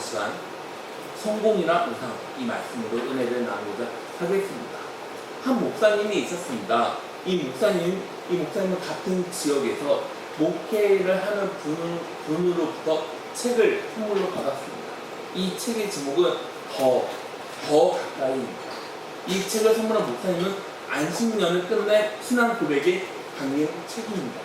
시간 성공이나 우상 이 말씀으로 은혜를 나누고자 하겠습니다. 한 목사님이 있었습니다. 이 목사님은 같은 지역에서 목회를 하는 분으로부터 책을 선물로 받았습니다. 이 책의 제목은 더 가까이입니다. 이 책을 선물한 목사님은 안식년을 끝내 신앙 고백에 담긴 책입니다.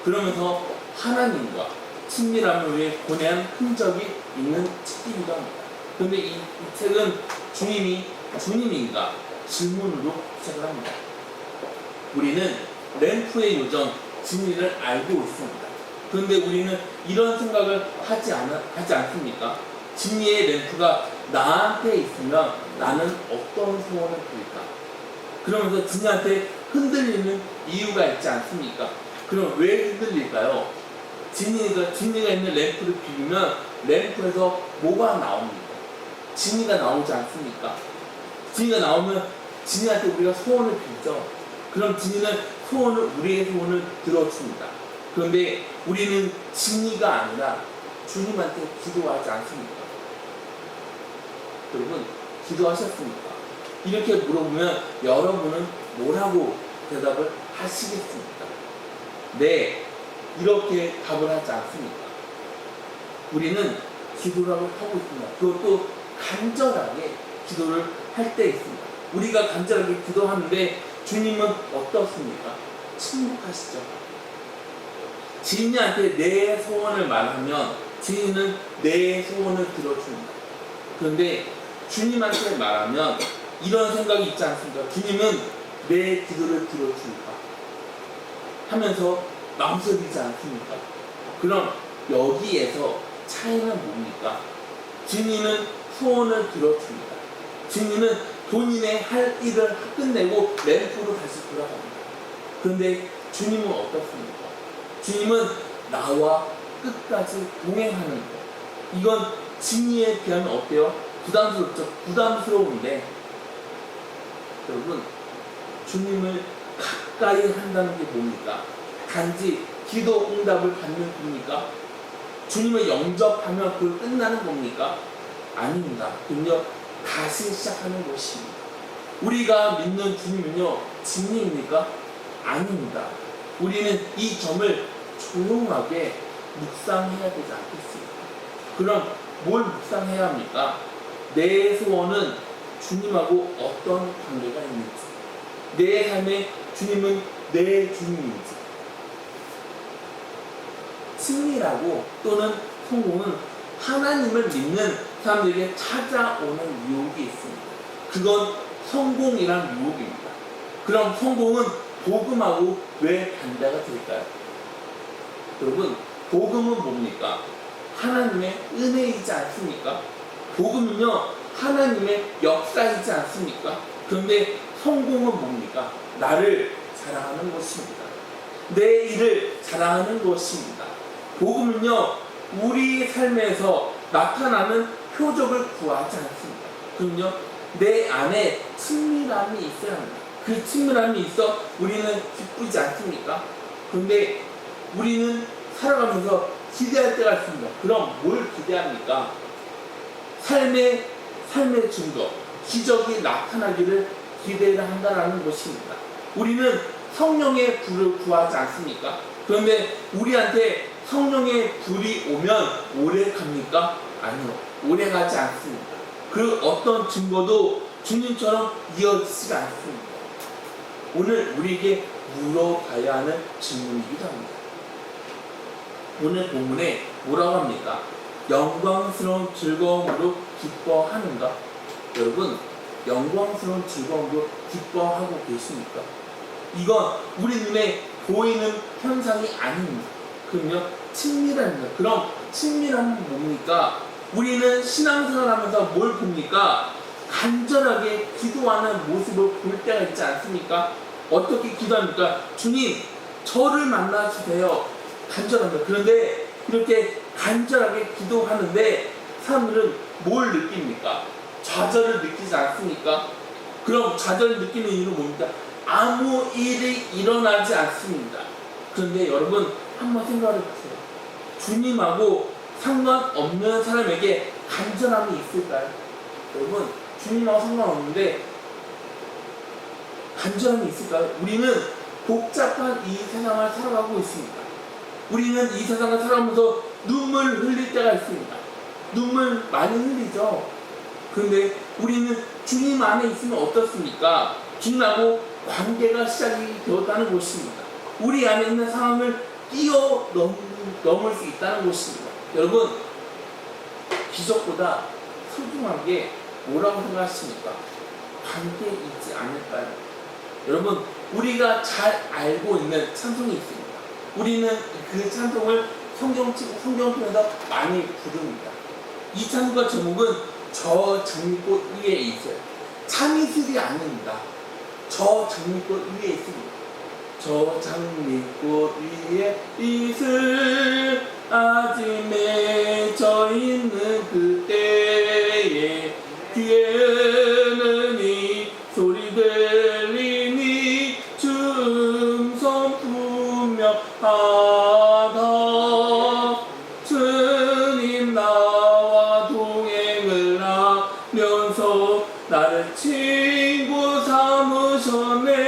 그러면서 하나님과 친밀함을 위해 고뇌한 흔적이 있는 책이기도 합니다. 그런데 이 책은 주님이 주님인가 질문으로 시작을 합니다. 우리는 램프의 요정 진리를 알고 있습니다. 그런데 우리는 이런 생각을 하지 않습니까? 진리의 램프가 나한테 있으면 나는 어떤 소원을 빌까? 그러면서 진리한테 흔들리는 이유가 있지 않습니까? 그럼 왜 흔들릴까요? 진리가 있는 램프를 빌리면 램프에서 뭐가 나옵니까? 진리가 나오지 않습니까? 진리가 나오면 진리한테 우리가 소원을 빌죠. 그럼 진리는 우리의 소원을 들어줍니다. 그런데 우리는 진리가 아니라 주님한테 기도하지 않습니까? 여러분, 기도하셨습니까? 이렇게 물어보면 여러분은 뭐라고 대답을 하시겠습니까? 네, 이렇게 답을 하지 않습니까? 우리는 기도를 하고 있습니다. 그것도 간절하게 기도를 할 때 있습니다. 우리가 간절하게 기도하는데 주님은 어떻습니까? 침묵하시죠. 지인한테 내 소원을 말하면 지인은 내 소원을 들어줍니다. 그런데 주님한테 말하면 이런 생각이 있지 않습니까? 주님은 내 기도를 들어줄까 하면서 망설이지 않습니까? 그럼 여기에서 차이는 뭡니까? 주님은 소원을 들어줍니다. 주님은 본인의 할 일을 끝내고 램프로 다시 돌아갑니다. 그런데 주님은 어떻습니까? 주님은 나와 끝까지 동행하는 것. 이건 진리에 비하면 어때요? 부담스럽죠? 부담스러운데 여러분, 주님을 가까이 한다는 게 뭡니까? 단지 기도 응답을 받는 겁니까? 주님을 영접하면 그걸 끝나는 겁니까? 아닙니다. 그럼요, 다시 시작하는 것입니다. 우리가 믿는 주님은요, 진리입니까? 아닙니다. 우리는 이 점을 조용하게 묵상해야 되지 않겠습니까? 그럼 뭘 묵상해야 합니까? 내 소원은 주님하고 어떤 관계가 있는지, 내 삶에 주님은 내 주님인지. 승리라고 또는 성공은 하나님을 믿는 사람들에게 찾아오는 유혹이 있습니다. 그건 성공이란 유혹입니다. 그럼 성공은 복음하고 왜 반대가 될까요? 여러분, 복음은 뭡니까? 하나님의 은혜이지 않습니까? 복음은요, 하나님의 역사이지 않습니까? 그런데 성공은 뭡니까? 나를 자랑하는 것입니다. 내 일을 자랑하는 것입니다. 복음은요, 우리 삶에서 나타나는 표적을 구하지 않습니다. 그럼요, 내 안에 친밀함이 있어야 합니다. 그 친밀함이 있어 우리는 기쁘지 않습니까? 그런데 우리는 살아가면서 기대할 때가 있습니다. 그럼 뭘 기대합니까? 삶의 증거, 기적이 나타나기를 기대를 한다는 것입니다. 우리는 성령의 불을 구하지 않습니까? 그런데 우리한테 성령의 불이 오면 오래 갑니까? 아니요, 오래 가지 않습니다. 그 어떤 증거도 주님처럼 이어지지 않습니다. 오늘 우리에게 물어봐야 하는 질문이기도 합니다. 오늘 본문에 뭐라고 합니까? 영광스러운 즐거움으로 기뻐하는가? 여러분, 영광스러운 즐거움으로 기뻐하고 계십니까? 이건 우리 눈에 보이는 현상이 아닙니다. 그럼요, 친밀함입니다. 그럼 친밀함은 뭡니까? 우리는 신앙생활하면서 뭘 봅니까? 간절하게 기도하는 모습을 볼 때가 있지 않습니까? 어떻게 기도합니까? 주님, 저를 만나주세요. 간절합니다. 그런데 이렇게 간절하게 기도하는데 사람들은 뭘 느낍니까? 좌절을 느끼지 않습니까? 그럼 좌절을 느끼는 이유는 뭡니까? 아무 일이 일어나지 않습니다. 그런데 여러분, 한번 생각해 보세요. 주님하고 상관없는 사람에게 간절함이 있을까요? 여러분, 주님하고 상관없는데 간절함이 있을까요? 우리는 복잡한 이 세상을 살아가고 있습니다. 우리는 이 세상을 살아가면서 눈물 흘릴 때가 있습니다. 눈물 많이 흘리죠. 그런데 우리는 주님 안에 있으면 어떻습니까? 주님하고 관계가 시작이 되었다는 것입니다. 우리 안에 있는 상황을 뛰어넘을 수 있다는 것입니다. 여러분, 기적보다 소중한 게 뭐라고 생각하십니까? 관계에 있지 않을까요? 여러분, 우리가 잘 알고 있는 찬송이 있습니다. 우리는 그 찬송을 성경 통해서 많이 부릅니다. 이 찬송가 제목은 저 장미꽃 위에 있어요. 참이슬이 아닙니다. 저 장미꽃 위에 있습니다. 저 장미꽃 위에 이슬 아직 맺혀 있는 그때에 귀에는 이 소리 들리니 춤선 분명하다. 주님 나와 동행을 하면서 나를 친구 삼으셨네.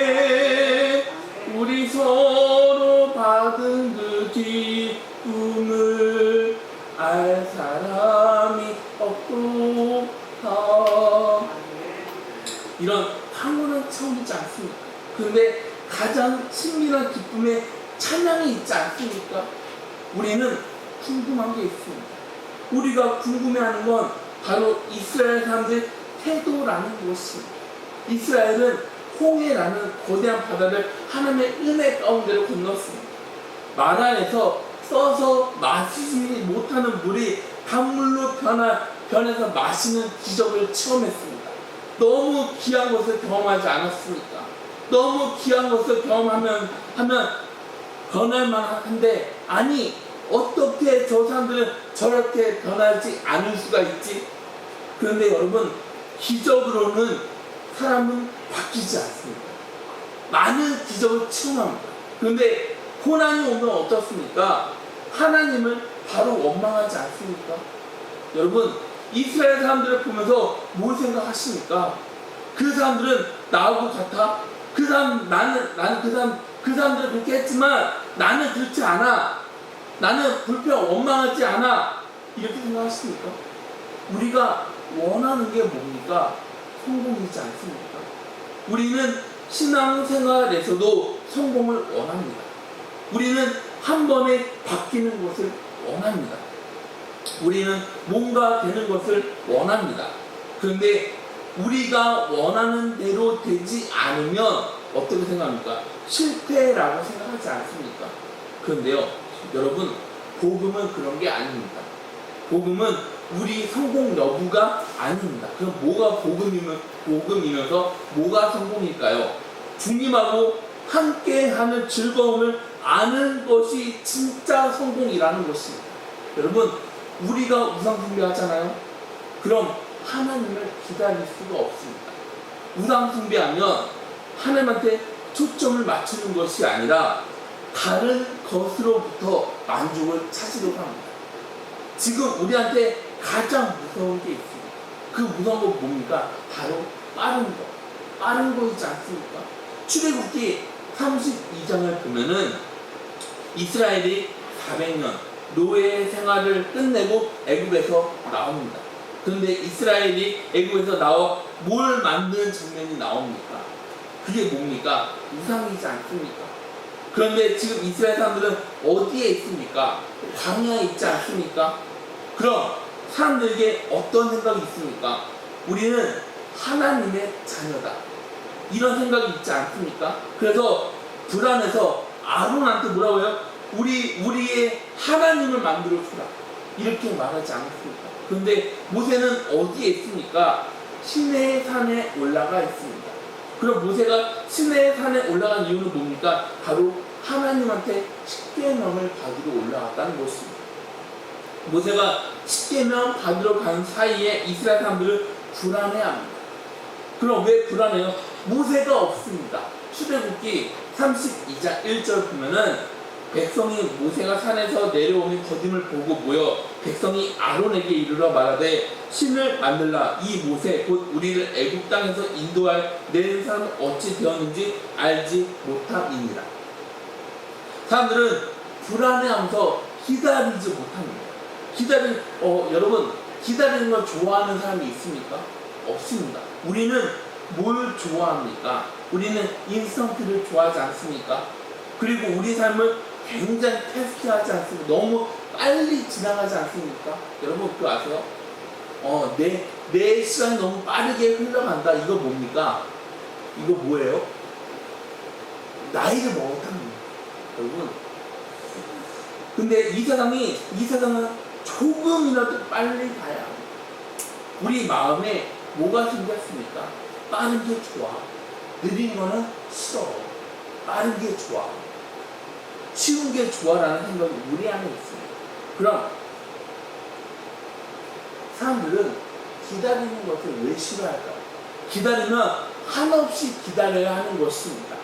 우리 서로 받은 그 기쁨을 알 사람이 없도다. 이런 황홀한 처음 있지 않습니까? 그런데 가장 친밀한 기쁨에 찬양이 있지 않습니까? 우리는 궁금한 게 있습니다. 우리가 궁금해하는 건 바로 이스라엘 사람들의 태도라는 것입니다. 이스라엘은 홍해라는 거대한 바다를 하나님의 은혜 가운데로 건넜습니다. 마란에서 써서 마시지 못하는 물이 강물로 변해서 마시는 기적을 체험했습니다. 너무 귀한 것을 경험하지 않았습니까? 너무 귀한 것을 경험하면 변할만 한데, 아니 어떻게 저 사람들은 저렇게 변하지 않을 수가 있지? 그런데 여러분, 기적으로는 사람은 바뀌지 않습니다. 많은 기적을 체험합니다. 그런데 고난이 오면 어떻습니까? 하나님을 바로 원망하지 않습니까? 여러분, 이스라엘 사람들을 보면서 뭘 생각하십니까? 그 사람들은 나하고 같아? 그 사람들은 그렇게 했지만 나는 그렇지 않아. 나는 불평 원망하지 않아. 이렇게 생각하십니까? 우리가 원하는 게 뭡니까? 성공이지 않습니까? 우리는 신앙생활에서도 성공을 원합니다. 우리는 한 번에 바뀌는 것을 원합니다. 우리는 뭔가 되는 것을 원합니다. 그런데 우리가 원하는 대로 되지 않으면 어떻게 생각합니까? 실패라고 생각하지 않습니까? 그런데요, 여러분, 복음은 그런 게 아닙니다. 복음은 우리 성공 여부가 아닙니다. 그럼 뭐가 복음이면서 뭐가 성공일까요? 주님하고 함께하는 즐거움을 아는 것이 진짜 성공이라는 것입니다. 여러분, 우리가 우상 숭배하잖아요. 그럼 하나님을 기다릴 수가 없습니다. 우상 숭배하면 하나님한테 초점을 맞추는 것이 아니라 다른 것으로부터 만족을 찾으려고 합니다. 지금 우리한테 가장 무서운 게 있습니다. 그 무서운 건 뭡니까? 바로 빠른 거이지 않습니까? 출애굽기 32장을 보면은 이스라엘이 400년 노예 생활을 끝내고 애굽에서 나옵니다. 그런데 이스라엘이 애굽에서 나와 뭘 만드는 장면이 나옵니까? 그게 뭡니까? 우상이지 않습니까? 그런데 지금 이스라엘 사람들은 어디에 있습니까? 광야에 있지 않습니까? 그럼 사람들에게 어떤 생각이 있습니까? 우리는 하나님의 자녀다. 이런 생각이 있지 않습니까? 그래서 불안해서 아론한테 뭐라고 해요? 우리의 하나님을 만들어 주라. 이렇게 말하지 않습니까? 그런데 모세는 어디에 있습니까? 시내 산에 올라가 있습니다. 그럼 모세가 시내 산에 올라간 이유는 뭡니까? 바로 하나님한테 십계명을 받으러 올라갔다는 것입니다. 모세가 십계명 받으러 간 사이에 이스라엘 사람들은 불안해합니다. 그럼 왜 불안해요? 모세가 없습니다. 출애굽기 32장 1절 보면은 백성이 모세가 산에서 내려오는 거짐을 보고 모여 백성이 아론에게 이르러 말하되 신을 만들라. 이 모세 곧 우리를 애굽 땅에서 인도할 낸 사람은 어찌 되었는지 알지 못함이니라. 사람들은 불안해하면서 기다리지 못합니다. 여러분 기다리는 걸 좋아하는 사람이 있습니까? 없습니다. 우리는 뭘 좋아합니까? 우리는 인스턴트를 좋아하지 않습니까? 그리고 우리 삶을 굉장히 테스트하지 않습니까? 너무 빨리 지나가지 않습니까? 여러분 그거 아세요? 내 시간이 너무 빠르게 흘러간다. 이거 뭡니까? 이거 뭐예요? 나이를 먹었답니다. 여러분. 근데 이 세상은 조금이라도 빨리 가야 합니다. 우리 마음에 뭐가 생겼습니까? 빠른 게 좋아. 느린 거는 싫어. 빠른 게 좋아. 쉬운 게 좋아라는 생각이 우리 안에 있습니다. 그럼 사람들은 기다리는 것을 왜 싫어할까요? 기다리면 한없이 기다려야 하는 것입니다.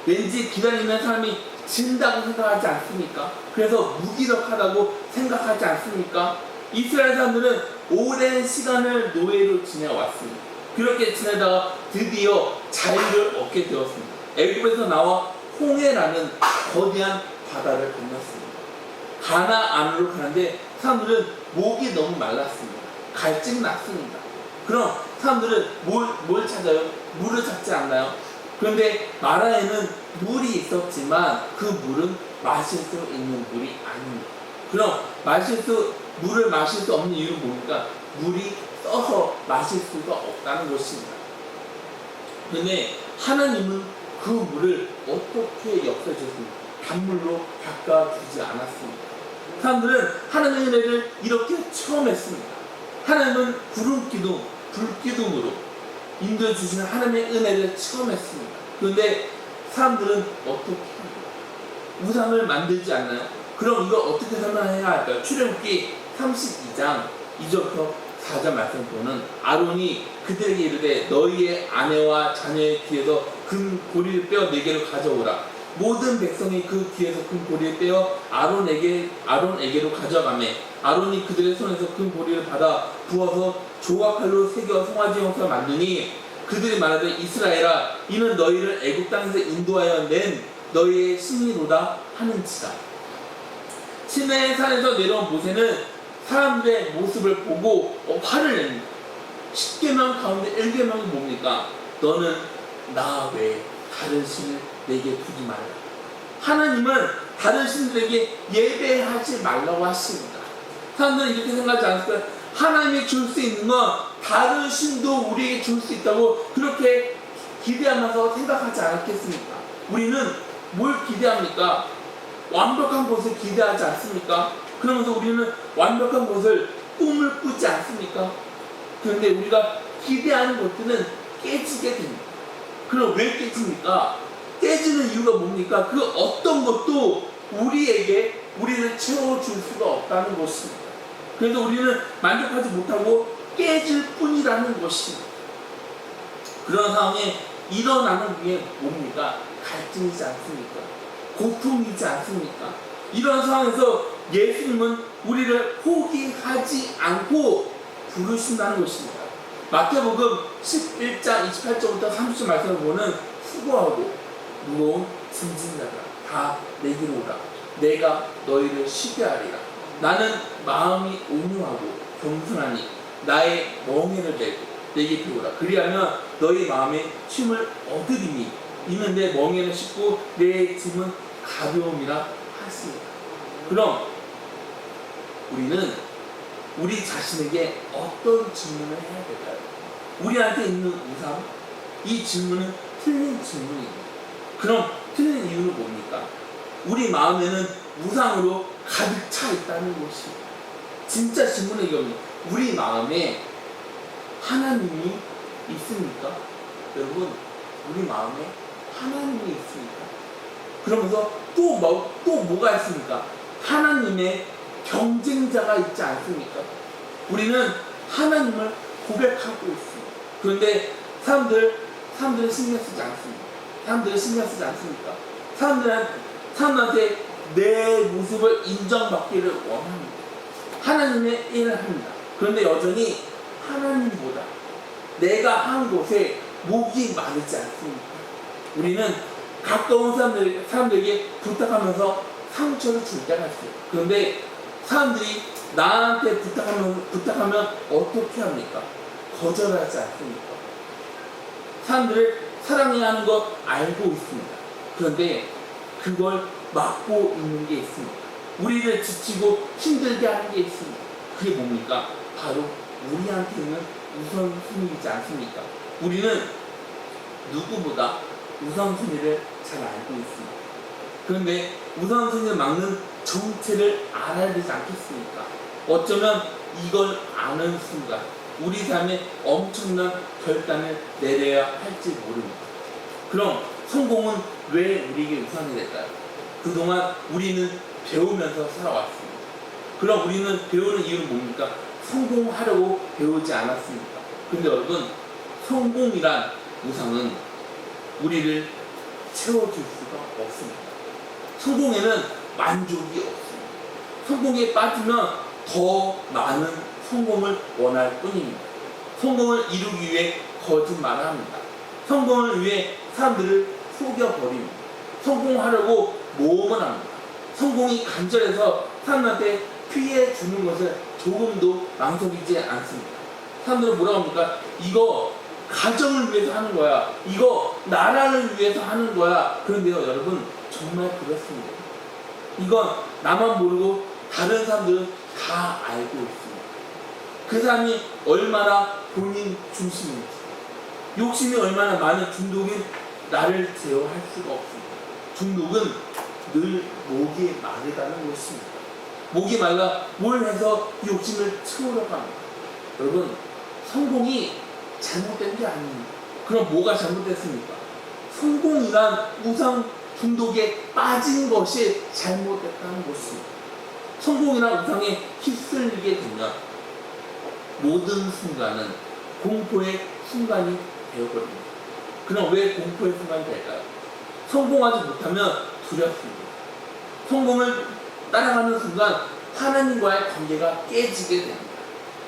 왠지 기다리는 사람이 진다고 생각하지 않습니까? 그래서 무기력하다고 생각하지 않습니까? 이스라엘 사람들은 오랜 시간을 노예로 지내왔습니다. 그렇게 지내다가 드디어 자유를 얻게 되었습니다. 애굽에서 나와 홍해라는 거대한 바다를 건넜습니다. 가나안으로 가는데 사람들은 목이 너무 말랐습니다. 갈증 났습니다. 그럼 사람들은 뭘 찾아요? 물을 찾지 않나요? 그런데 마라에는 물이 있었지만 그 물은 마실 수 있는 물이 아닙니다. 그럼 물을 마실 수 없는 이유는 뭡니까? 물이 써서 마실 수가 없다는 것입니다. 그런데 하나님은 그 물을 어떻게 역사주셨습니까? 단물로 바꿔주지 않았습니다. 사람들은 하나님의 은혜를 이렇게 체험했습니다. 하나님은 구름 기둥, 불 기둥으로 인도해 주시는 하나님의 은혜를 체험했습니다. 그런데 사람들은 어떻게 합니까? 우상을 만들지 않나요? 그럼 이거 어떻게 설명해야 할까요? 출애굽기 32장 2절부터 4절 말씀 보면 아론이 그들에게 이르되 너희의 아내와 자녀의 귀에서 금 고리를 빼어 네개로 가져오라. 모든 백성이 그 귀에서 금 고리를 빼어 아론에게로 가져가매 아론이 그들의 손에서 금 고리를 받아 부어서 조각칼로 새겨 송아지 형상을 만드니 그들이 말하되 이스라엘아 이는 너희를 애굽 땅에서 인도하여 낸 너희의 신이로다 하는지라. 시내 산에서 내려온 모세는 사람들의 모습을 보고 화를 냅니다. 10계명 가운데 1계명이 뭡니까? 너는 나 외에 다른 신을 내게 두지 말라. 하나님은 다른 신들에게 예배하지 말라고 하십니다. 사람들은 이렇게 생각하지 않을까요? 하나님이 줄 수 있는 건 다른 신도 우리에게 줄 수 있다고 그렇게 기대하면서 생각하지 않겠습니까? 우리는 뭘 기대합니까? 완벽한 것을 기대하지 않습니까? 그러면서 우리는 완벽한 것을 꿈을 꾸지 않습니까? 그런데 우리가 기대하는 것들은 깨지게 됩니다. 그럼 왜 깨집니까? 깨지는 이유가 뭡니까? 그 어떤 것도 우리를 채워줄 수가 없다는 것입니다. 그래서 우리는 만족하지 못하고 깨질 뿐이라는 것입니다. 그런 상황에 일어나는 게 뭡니까? 갈증이지 않습니까? 고통이지 않습니까? 이런 상황에서 예수님은 우리를 포기하지 않고 부르신다는 것입니다. 마태복음 11장 28절부터 30절 말씀을 보면 수고하고 무거운 짐진 자들아 다 내게로 오라. 내가 너희를 쉬게 하리라. 나는 마음이 온유하고 겸손하니 나의 멍에를 메고 내게 배우라. 그리하면 너희 마음에 쉼을 얻으리니 이는 내 멍에는 쉽고 내 짐은 가벼움이라 하십니다. 그럼 우리는 우리 자신에게 어떤 질문을 해야 될까요? 우리한테 있는 우상? 이 질문은 틀린 질문입니다. 그럼 틀린 이유는 뭡니까? 우리 마음에는 우상으로 가득 차 있다는 것입니다. 진짜 질문의 경우 우리 마음에 하나님이 있습니까? 여러분 우리 마음에 하나님이 있습니까? 그러면서 또 뭐가 있습니까? 하나님의 경쟁자가 있지 않습니까? 우리는 하나님을 고백하고 있습니다. 그런데 사람들은 신경 쓰지 않습니다. 사람들은 신경 쓰지 않습니까? 사람들한테 내 모습을 인정받기를 원합니다. 하나님의 일을 합니다. 그런데 여전히 하나님보다 내가 한 곳에 목이 마르지 않습니다. 우리는 가까운 사람들에게 부탁하면서 상처를 줄 때가 있어요. 그런데 사람들이 나한테 부탁하면 어떻게 합니까? 거절하지 않습니까? 사람들을 사랑해야 하는 것 알고 있습니다. 그런데 그걸 막고 있는 게 있습니다. 우리를 지치고 힘들게 하는 게 있습니다. 그게 뭡니까? 바로 우리한테는 우선순위이지 않습니까? 우리는 누구보다 우선순위를 잘 알고 있습니다. 그런데 우선순위를 막는 정체를 알아야 되지 않겠습니까? 어쩌면 이걸 아는 순간 우리 삶에 엄청난 결단을 내려야 할지 모릅니다. 그럼 성공은 왜 우리에게 우선이 될까요? 그동안 우리는 배우면서 살아왔습니다. 그럼 우리는 배우는 이유는 뭡니까? 성공하려고 배우지 않았습니까? 근데 여러분, 성공이란 우상은 우리를 채워줄 수가 없습니다. 성공에는 만족이 없습니다. 성공에 빠지면 더 많은 성공을 원할 뿐입니다. 성공을 이루기 위해 거짓말을 합니다. 성공을 위해 사람들을 속여버립니다. 성공하려고 모험을 합니다. 성공이 간절해서 사람한테 피해 주는 것을 조금도 망설이지 않습니다. 사람들은 뭐라고 합니까? 이거 가정을 위해서 하는 거야. 이거 나라를 위해서 하는 거야. 그런데요, 여러분, 정말 그렇습니다. 이건 나만 모르고 다른 사람들은 다 알고 있습니다. 그 사람이 얼마나 본인 중심인지, 욕심이 얼마나 많은 중독인 나를 제어할 수가 없습니다. 중독은 늘 목이 마르다는 것입니다. 목이 말라 뭘 해서 이 욕심을 채우려고 합니다. 여러분, 성공이 잘못된 게 아닙니다. 그럼 뭐가 잘못됐습니까? 성공이란 우상 중독에 빠진 것이 잘못됐다는 것입니다. 성공이란 우상에 휩쓸리게 되면 모든 순간은 공포의 순간이 되어버립니다. 그럼 왜 공포의 순간이 될까요? 성공하지 못하면 두렵습니다. 성공을 따라가는 순간 하나님과의 관계가 깨지게 됩니다.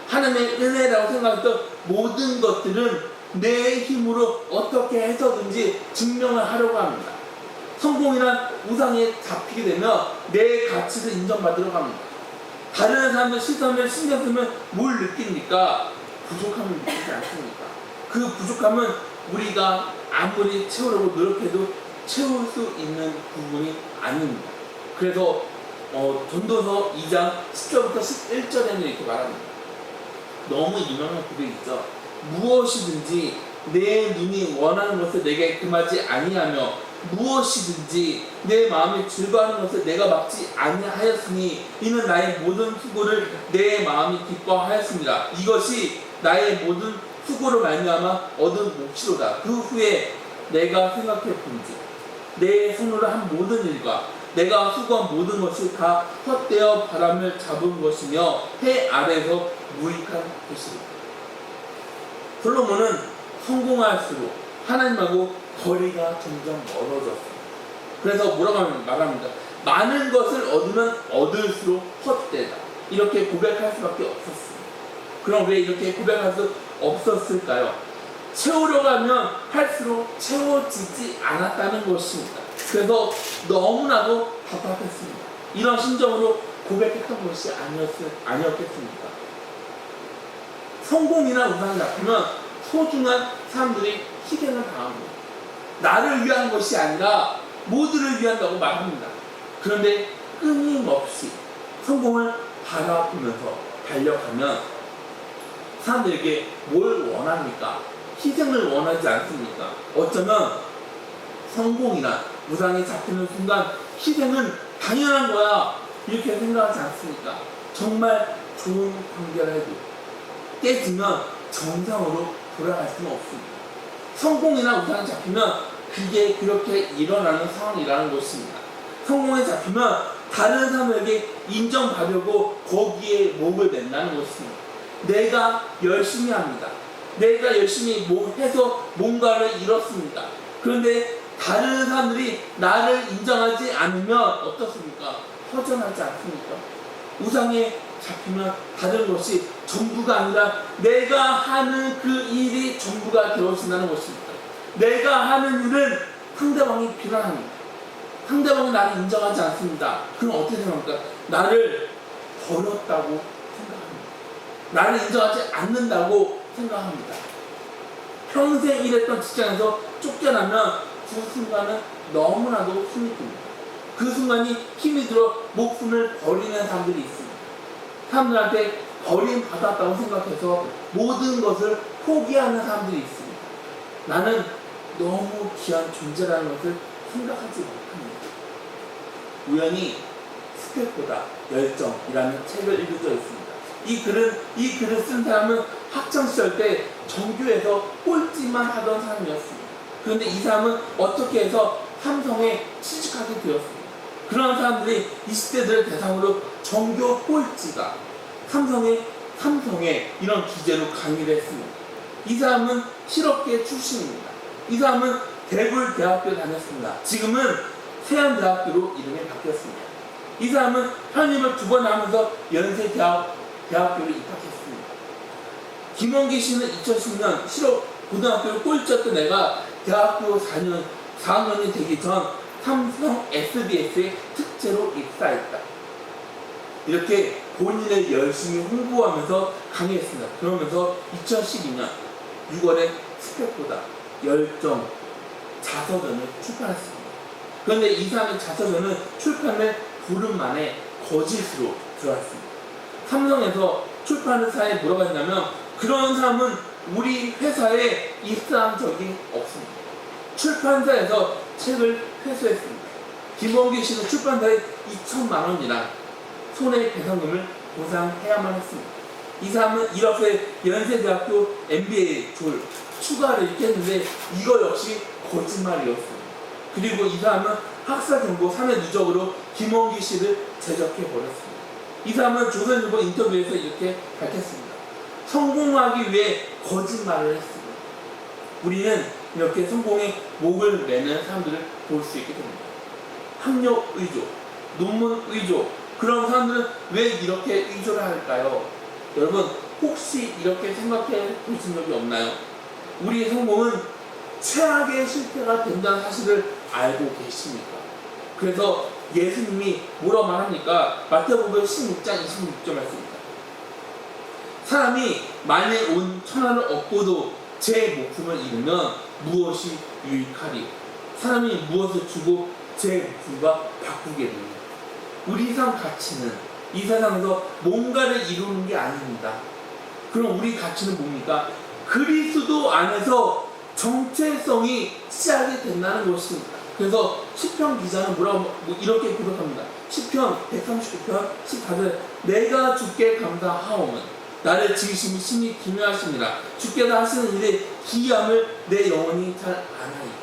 하나님의 은혜라고 생각했던 모든 것들은 내 힘으로 어떻게 해서든지 증명을 하려고 합니다. 성공이란 우상에 잡히게 되면 내 가치를 인정받으러 갑니다. 다른 사람들 시선을 신경 쓰면 뭘 느낍니까? 부족함을 느끼지 않습니까? 그 부족함은 우리가 아무리 채우려고 노력해도 채울 수 있는 부분이 아닙니다. 그래서 전도서 2장 10절부터 11절에는 이렇게 말합니다. 너무 유명한 고백이죠. 무엇이든지 내 눈이 원하는 것을 내게 금하지 아니하며 무엇이든지 내 마음이 즐거워하는 것을 내가 막지 아니하였으니 이는 나의 모든 수고를 내 마음이 기뻐하였습니다. 이것이 나의 모든 수고로 말미암아 얻은 몫이로다. 그 후에 내가 생각해 본즉 내 손으로 한 모든 일과 내가 수고한 모든 것이 다 헛되어 바람을 잡은 것이며 해 아래에서 무익한 것이다. 솔로몬은 성공할수록 하나님하고 거리가 점점 멀어졌습니다. 그래서 뭐라고 말합니다. 많은 것을 얻으면 얻을수록 헛되다. 이렇게 고백할 수밖에 없었습니다. 그럼 왜 이렇게 고백할 수 없었을까요? 채우려고 하면 할수록 채워지지 않았다는 것입니다. 그래서 너무나도 답답했습니다. 이런 심정으로 고백했던 것이 아니었겠습니까? 성공이나 우상을 잡으면 소중한 사람들이 희생을 당합니다. 나를 위한 것이 아니라 모두를 위한다고 말합니다. 그런데 끊임없이 성공을 바라보면서 달려가면 사람들에게 뭘 원합니까? 희생을 원하지 않습니까? 어쩌면 성공이나 우상에 잡히는 순간 희생은 당연한 거야 이렇게 생각하지 않습니까? 정말 좋은 관계를 해도 깨지면 정상으로 돌아갈 수는 없습니다. 성공이나 우상에 잡히면 그게 그렇게 일어나는 상황이라는 것입니다. 성공에 잡히면 다른 사람에게 인정받으려고 거기에 목을 낸다는 것입니다. 내가 열심히 합니다. 내가 열심히 해서 뭔가를 이뤘습니다. 그런데 다른 사람들이 나를 인정하지 않으면 어떻습니까? 허전하지 않습니까? 우상에 잡히면 다른 것이 전부가 아니라 내가 하는 그 일이 전부가 되어진다는 것입니다. 내가 하는 일은 상대방이 비난합니다. 상대방이 나를 인정하지 않습니다. 그럼 어떻게 생각합니까? 나를 버렸다고 생각합니다. 나를 인정하지 않는다고 생각합니다. 평생 일했던 직장에서 쫓겨나면 그 순간은 너무나도 힘이 듭니다. 그 순간이 힘이 들어 목숨을 버리는 사람들이 있습니다. 사람들한테 버림받았다고 생각해서 모든 것을 포기하는 사람들이 있습니다. 나는 너무 귀한 존재라는 것을 생각하지 못합니다. 우연히 스펙보다 열정이라는 책을 읽은 적이 있습니다. 이 글을 쓴 사람은 학창시절 때 전교에서 꼴찌만 하던 사람이었습니다. 그런데 이 사람은 어떻게 해서 삼성에 취직하게 되었습니다. 그런 사람들이 20대들을 대상으로 전교 꼴찌가 삼성에 이런 주제로 강의를 했습니다. 이 사람은 실업계 출신입니다. 이 사람은 대불대학교 다녔습니다. 지금은 세안대학교로 이름이 바뀌었습니다. 이 사람은 편입을 2번 하면서 연세대학교로 입학했습니다. 김원기 씨는 2010년 고등학교를 꼴찌였던 애가 대학교 4학년이 되기 전 삼성 SDS에 특채로 입사했다. 이렇게 본인을 열심히 홍보하면서 강의했습니다. 그러면서 2012년 6월에 스펙보다 열정 자서전을 출판했습니다. 그런데 이 사람의 자서전은 출판을 보름 만에 거짓으로 들어왔습니다. 삼성에서 출판사에 뭐라고 했냐면 그런 사람은 우리 회사에 입사한 적이 없습니다. 출판사에서 책을 회수했습니다. 김원기 씨는 출판사에 2천만 원이나 손해배상금을 보상해야만 했습니다. 이 사람은 이렇게 연세대학교 MBA 추가를 이렇게 했는데 이거 역시 거짓말이었습니다. 그리고 이 사람은 학사경고 3회 누적으로 김원기 씨를 제적해버렸습니다. 이 사람은 조선일보 인터뷰에서 이렇게 밝혔습니다. 성공하기 위해 거짓말을 했습니다. 우리는 이렇게 성공의 목을 매는 사람들을 볼 수 있게 됩니다. 학력 의조, 논문 의조, 그런 사람들은 왜 이렇게 의조를 할까요? 여러분 혹시 이렇게 생각해 보신 적이 없나요? 우리의 성공은 최악의 실패가 된다는 사실을 알고 계십니까? 그래서 예수님이 뭐라고 말합니까? 마태복음 16장 26절 말씀입니다. 사람이 만일 온 천하를 얻고도 제 목숨을 잃으면 무엇이 유익하리? 사람이 무엇을 주고 제 목숨과 바꾸게 됩니다. 우리 삶 가치는 이 세상에서 뭔가를 이루는 게 아닙니다. 그럼 우리 가치는 뭡니까? 그리스도 안에서 정체성이 시작이 된다는 것입니다. 그래서 시편 기자는 이렇게 기록합니다. 시편 139편 14절 내가 주께 감사하오면 나를 지으심이 심히 기묘하십니다. 주께서 하시는 일의 기이함을 내 영혼이 잘 아나이다.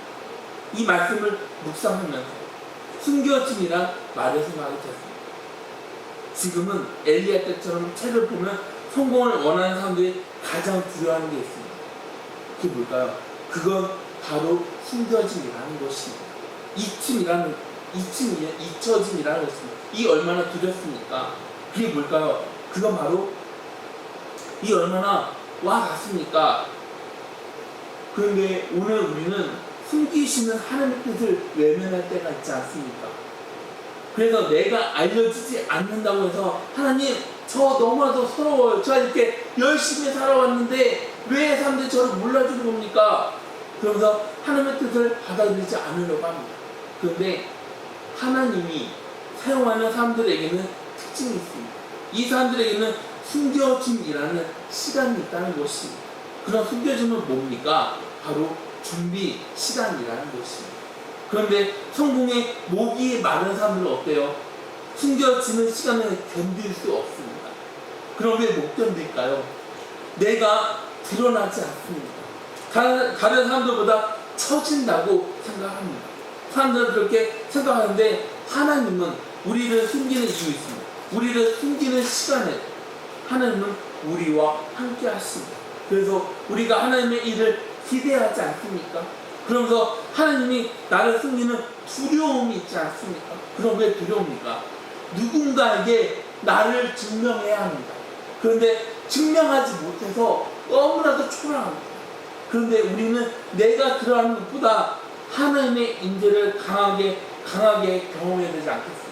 이 말씀을 묵상하면서 숨겨짐이란 말을 생각하게 되었습니다. 지금은 엘리야 때처럼 책을 보면 성공을 원하는 사람들이 가장 두려워하는 게 있습니다. 그게 뭘까요? 그건 바로 숨겨짐이라는 것입니다. 잊혀짐이라는 것입니다. 이 얼마나 두렵습니까? 그게 뭘까요? 그건 바로 이 얼마나 와 같습니까? 그런데 오늘 우리는 숨기시는 하나님의 뜻을 외면할 때가 있지 않습니까? 그래서 내가 알려지지 않는다고 해서 하나님 저 너무나도 서러워요. 제가 이렇게 열심히 살아왔는데 왜 사람들이 저를 몰라주는 겁니까? 그러면서 하나님의 뜻을 받아들이지 않으려고 합니다. 그런데 하나님이 사용하는 사람들에게는 특징이 있습니다. 이 사람들에게는 숨겨짐이라는 시간이 있다는 것입니다. 그런 숨겨짐은 뭡니까? 바로 준비 시간이라는 것입니다. 그런데 성공의 목이 마른 사람들은 어때요? 숨겨지는 시간을 견딜 수 없습니다. 그럼 왜 못 견딜까요? 내가 드러나지 않습니다. 다른 사람들보다 처진다고 생각합니다. 사람들은 그렇게 생각하는데 하나님은 우리를 숨기는 이유 있습니다. 우리를 숨기는 시간에 하나님은 우리와 함께 하십니다. 그래서 우리가 하나님의 일을 기대하지 않습니까? 그러면서 하나님이 나를 숨기는 두려움이 있지 않습니까? 그럼 왜 두려웁니까? 누군가에게 나를 증명해야 합니다. 그런데 증명하지 못해서 너무나도 초라합니다. 그런데 우리는 내가 들어가는 것보다 하나님의 인재를 강하게 경험해야 되지 않겠습니까?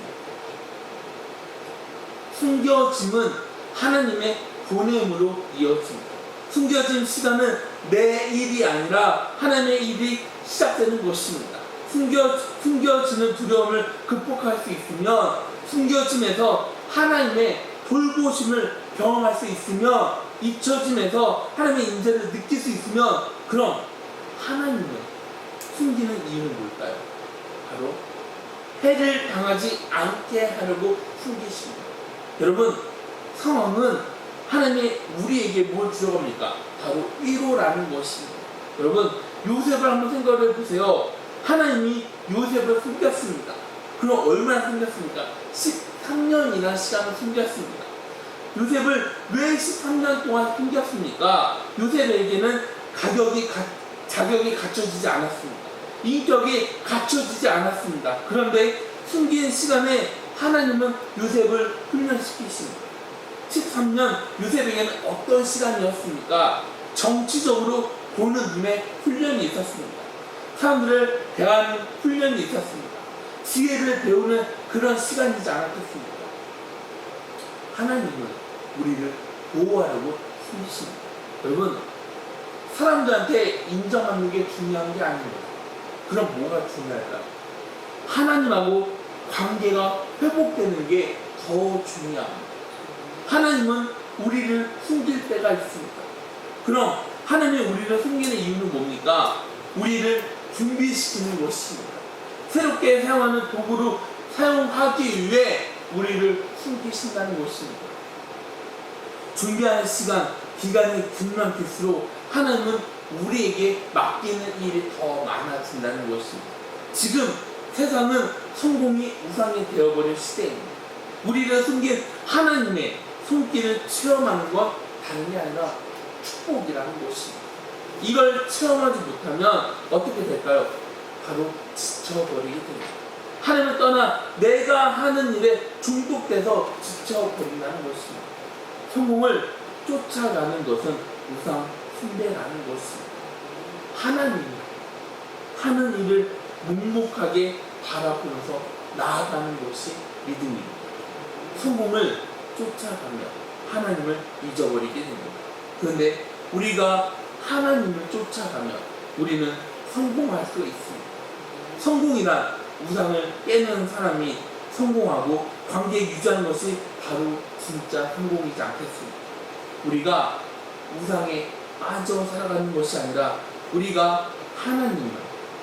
숨겨짐은 하나님의 보냄으로 이어집니다. 숨겨진 시간은 내 일이 아니라 하나님의 일이 시작되는 것입니다. 숨겨지는 두려움을 극복할 수 있으면, 숨겨짐에서 하나님의 돌보심을 경험할 수 있으면, 잊혀짐에서 하나님의 인재를 느낄 수 있으면, 그럼 하나님을 숨기는 이유는 뭘까요? 바로 해를 당하지 않게 하려고 숨기십니다. 여러분, 상황은 하나님이 우리에게 뭘 주어갑니까? 바로 위로라는 것입니다. 여러분, 요셉을 한번 생각해 보세요. 하나님이 요셉을 숨겼습니다. 그럼 얼마나 숨겼습니까? 13년이나 시간을 숨겼습니다. 요셉을 왜 13년 동안 숨겼습니까? 요셉에게는 자격이 갖춰지지 않았습니다. 인격이 갖춰지지 않았습니다. 그런데 숨긴 시간에 하나님은 요셉을 훈련시키십니다. 13년 요셉에게는 어떤 시간이었습니까? 정치적으로 보는 눈에 훈련이 있었습니다. 사람들을 대하는 훈련이 있었습니다. 지혜를 배우는 그런 시간이지 않았겠습니까? 하나님은 우리를 보호하려고 숨기십니다. 여러분, 사람들한테 인정하는 게 중요한 게 아닙니다. 그럼 뭐가 중요할까요? 하나님하고 관계가 회복되는 게 더 중요합니다. 하나님은 우리를 숨길 때가 있습니다. 그럼 하나님이 우리를 숨기는 이유는 뭡니까? 우리를 준비시키는 것입니다. 새롭게 사용하는 도구로 사용하기 위해 우리를 숨기신다는 것입니다. 준비하는 기간이 길면 길수록 하나님은 우리에게 맡기는 일이 더 많아진다는 것입니다. 지금 세상은 성공이 우상이 되어버린 시대입니다. 우리를 숨긴 하나님의 손길을 체험하는 건 다른 게 아니라 축복이라는 것입니다. 이걸 체험하지 못하면 어떻게 될까요? 바로 지쳐버리게 됩니다. 하나님을 떠나 내가 하는 일에 중독돼서 지쳐버린다는 것입니다. 성공을 쫓아가는 것은 우상 숭배라는 것입니다. 하나님이 하는 일을 묵묵하게 바라보면서 나아가는 것이 믿음입니다. 성공을 쫓아가며 하나님을 잊어버리게 됩니다. 그런데 우리가 하나님을 쫓아가면 우리는 성공할 수 있습니다. 성공이란 우상을 깨는 사람이 성공하고 관계 유지하는 것이 바로 진짜 성공이지 않겠습니까? 우리가 우상에 빠져 살아가는 것이 아니라 우리가 하나님만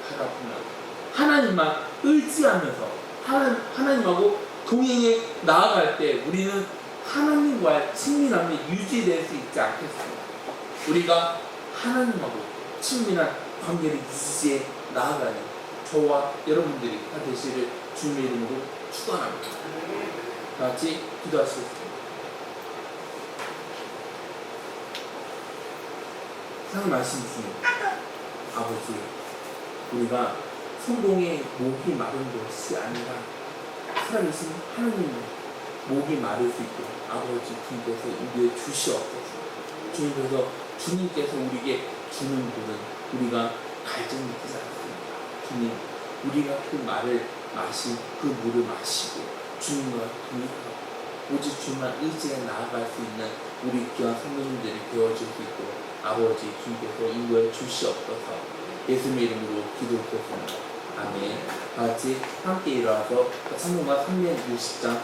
바라보며 하나님만 의지하면서 하나님하고 동행해 나아갈 때 우리는 하나님과의 친밀함이 유지될 수 있지 않겠습니까? 우리가 하나님하고 친밀한 관계를 유지해 나아가는 저와 여러분들이 다 되시를 주님의 이름으로 축원합니다. 다 같이 기도하시겠습니다. 하나님 말씀 중에 아버지, 우리가 성공의 목이 마른 것이 아니라 살아계신 하나님의 목이 마를 수 있도록 아버지 주님께서 인도해 주시옵소서. 주님께서 우리에게 주는 분은 우리가 갈증 느끼지 않습니다. 주님, 우리가 그 말을 그 물을 마시고 주님과 동행하고 오직 주님만 의지해 나아갈 수 있는 우리 귀한 성도님들이 되어질 수 있도록 아버지 주님께서 인도해 주시옵소서. 예수님의 이름으로 기도드렸습니다. 아멘. 다 같이 함께 일어나서 찬송가 360장